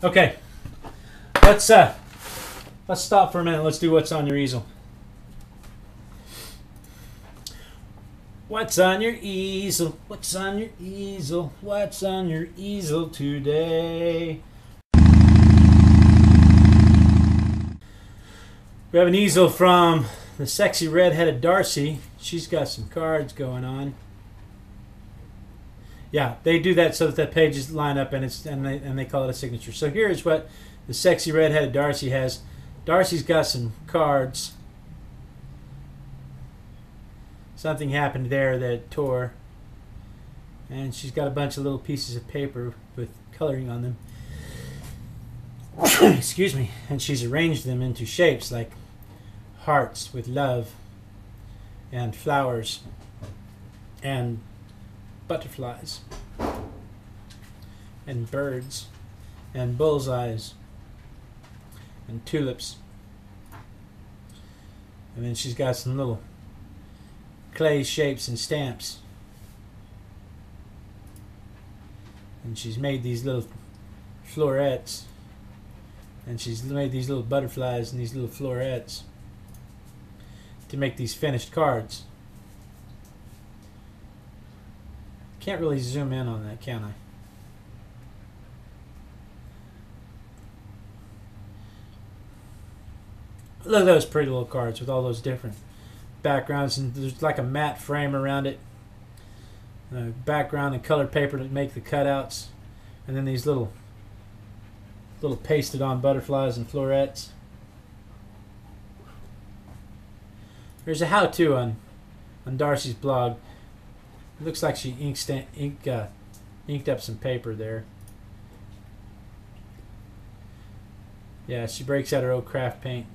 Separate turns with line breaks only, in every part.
Okay, let's stop for a minute. Let's do what's on your easel. What's on your easel? What's on your easel? What's on your easel today? We have an easel from the sexy red-headed Darcy. She's got some cards going on. Yeah, they do that so that the pages line up, and they call it a signature. So here is what the sexy red-headed Darcy has. Darcy's got some cards. Something happened there that tore, and she's got a bunch of little pieces of paper with coloring on them. Excuse me. And she's arranged them into shapes like hearts with love, and flowers, and butterflies, and birds, and bullseyes, and tulips. And then she's got some little clay shapes and stamps. And she's made these little florets. And she's made these little butterflies and these little florets to make these finished cards. Can't really zoom in on that, can I? Look at those pretty little cards with all those different backgrounds, and there's like a matte frame around it, background and colored paper to make the cutouts, and then these little pasted on butterflies and florets. There's a how-to on Darcy's blog. It looks like she inked up some paper there. Yeah, she breaks out her old craft paint,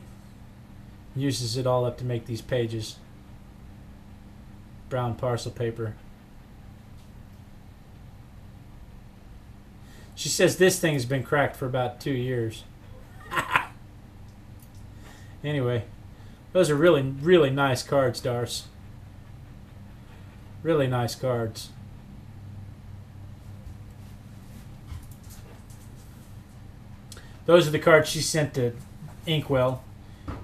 uses it all up to make these pages. Brown parcel paper. She says this thing has been cracked for about 2 years. Anyway, those are really, really nice cards, Darce. Really nice cards. Those are the cards she sent to Inkwell,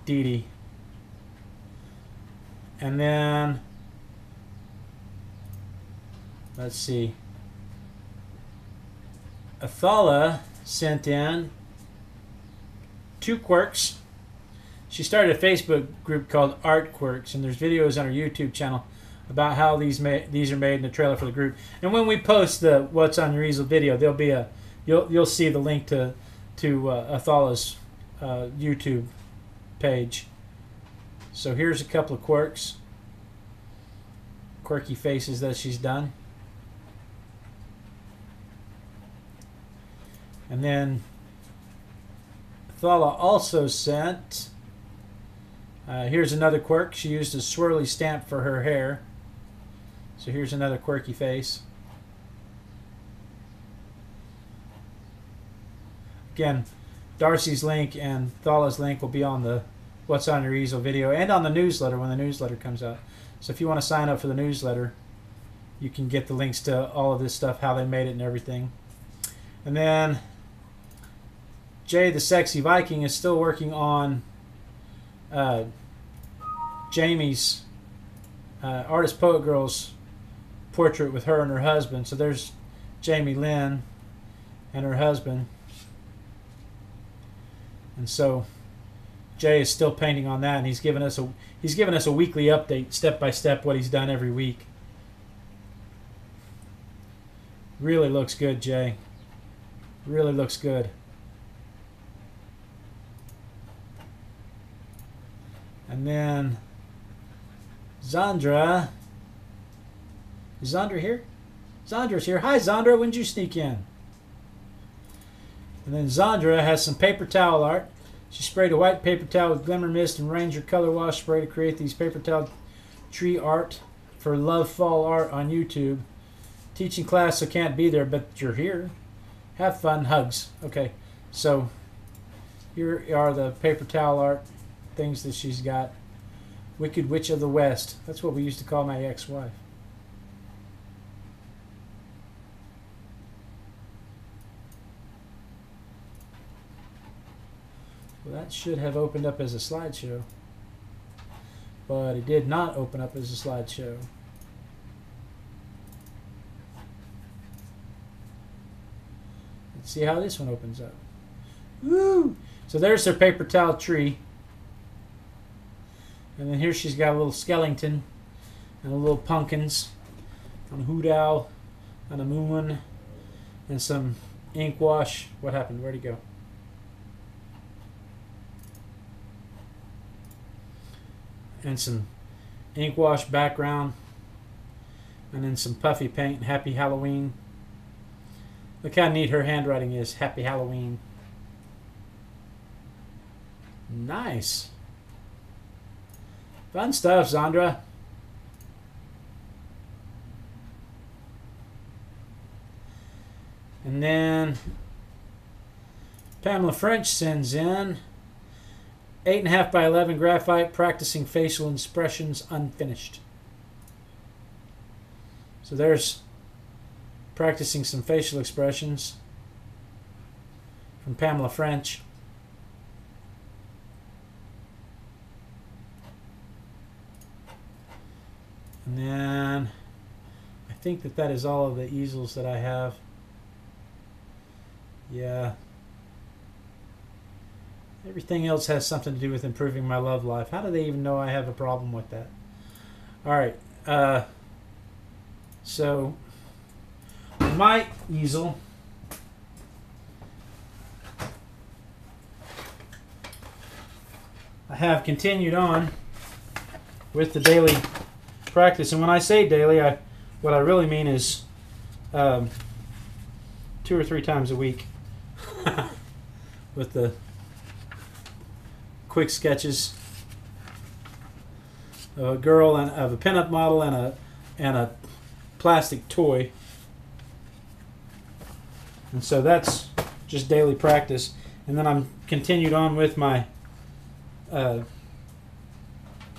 Dee Dee. And then, let's see, Athala sent in 2 quirks. She started a Facebook group called Art Quirks, and there's videos on her YouTube channel about how these are made in the trailer for the group. And when we post the What's on Your Easel video, there'll be you'll see the link to Athala's YouTube page. So here's a couple of quirks, quirky faces that she's done. And then Athala also sent, here's another quirk. She used a swirly stamp for her hair. So here's another quirky face. Again, Darcy's link and Athala's link will be on the What's on Your Easel video and on the newsletter when the newsletter comes out. So if you want to sign up for the newsletter, you can get the links to all of this stuff, how they made it and everything. And then Jay the Sexy Viking is still working on Jamie's Artist Poet Girl's portrait with her and her husband. So there's Jamie Lynn and her husband. And so Jay is still painting on that, and he's given us a weekly update, step by step, what he's done every week. Really looks good, Jay. Really looks good. And then Zandra. Is Zandra here? Zandra's here. Hi, Zandra. When did you sneak in? And then Zandra has some paper towel art. She sprayed a white paper towel with Glimmer Mist and Ranger Color Wash Spray to create these paper towel tree art for Love Fall Art on YouTube. Teaching class, so can't be there, but you're here. Have fun. Hugs. Okay, so here are the paper towel art things that she's got. Wicked Witch of the West. That's what we used to call my ex-wife. Well, that should have opened up as a slideshow, but it did not open up as a slideshow. Let's see how this one opens up. Woo! So there's her paper towel tree. And then here she's got a little skeleton and a little pumpkins and a hoot owl and a moon and some ink wash. What happened? Where'd he go? And some ink wash background and then some puffy paint. Happy Halloween. Look how neat her handwriting is. Happy Halloween. Nice. Fun stuff, Zandra. And then Pamela French sends in 8.5 by 11 graphite, practicing facial expressions unfinished. So there's practicing some facial expressions from Pamela French. And then I think that is all of the easels that I have. Yeah. Everything else has something to do with improving my love life. How do they even know I have a problem with that? All right. So my easel, I have continued on with the daily practice, and when I say daily, what I really mean is 2 or 3 times a week with the quick sketches of a girl and of a pinup model and a plastic toy. And so that's just daily practice. And then I'm continued on with my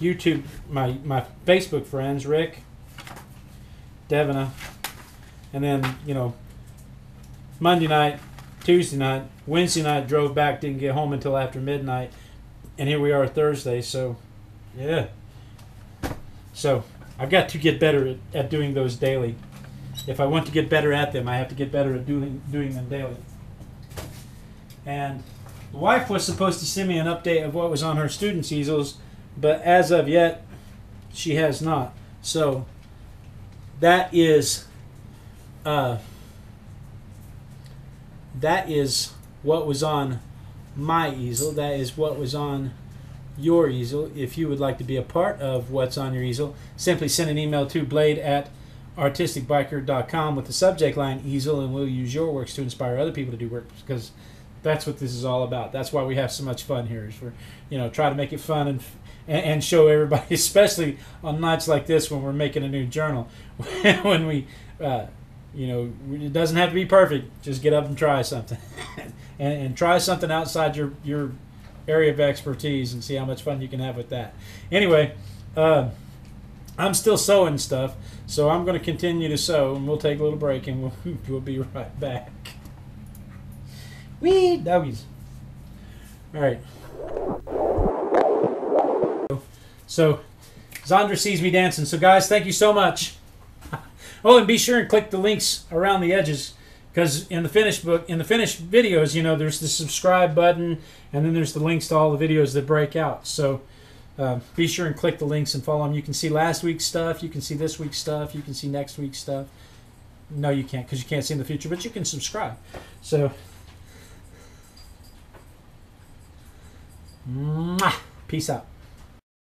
YouTube, my Facebook friends, Rick, Devina, and then, you know, Monday night, Tuesday night, Wednesday night, drove back, didn't get home until after midnight, and here we are Thursday. So yeah, so I've got to get better at doing those daily. If I want to get better at them, I have to get better at doing them daily. And the wife was supposed to send me an update of what was on her students' easels, but as of yet, she has not. So that is what was on my easel. That is what was on your easel. If you would like to be a part of what's on your easel, simply send an email to blade@artisticbiker.com with the subject line easel, and we'll use your works to inspire other people to do work, because that's what this is all about. That's why we have so much fun here, is for, you know, try to make it fun and show everybody, especially on nights like this when we're making a new journal, when we you know, it doesn't have to be perfect. Just get up and try something, and try something outside your area of expertise and see how much fun you can have with that. Anyway, I'm still sewing stuff, so I'm going to continue to sew, and we'll take a little break, and we'll be right back. Wee doggies. All right. So Zandra sees me dancing. So guys, thank you so much. Oh, and be sure and click the links around the edges, because in the finished videos, you know, there's the subscribe button, and then there's the links to all the videos that break out. So be sure and click the links and follow them. You can see last week's stuff, you can see this week's stuff, you can see next week's stuff. No, you can't, because you can't see in the future, but you can subscribe. So peace out.